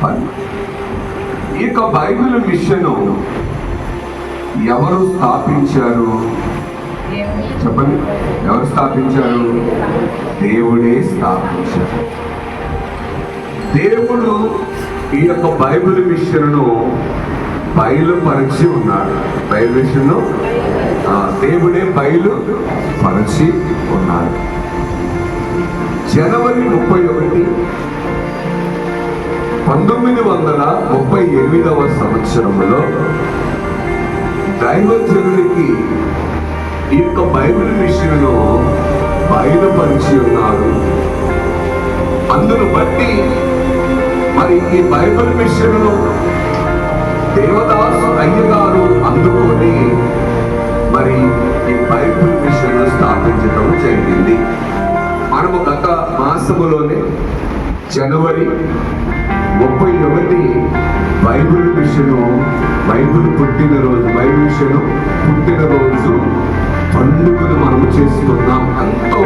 పని. ఈ యొక్క బైబిల్ మిషన్ ఎవరు స్థాపించారు చెప్పండి? ఎవరు స్థాపించారు? దేవుడే స్థాపించారు. దేవుడు ఈ యొక్క బైబిల్ మిషన్ను బయలుపరిచి ఉన్నాడు. బైబిల్ మిషన్ను దేవుడే బయలుపరిచి ఉన్నాడు. జనవరి 31, 1938 సంవత్సరంలో దైవజనుడికి ఈ యొక్క బైబిల్ మిషన్ను బయలుపరిచి ఉన్నారు. అందును బట్టి మరి ఈ బైబిల్ మిషన్ను దేవదాసు అయ్యగారు అందుకొని మరి ఈ బైబిల్ మిషన్ స్థాపించడం జరిగింది. మనము గత మాసములోనే జనవరి 31 బైబిల్ మిషన్ పుట్టినరోజు పండుగను మనము చేసుకున్నాం. ఎంతో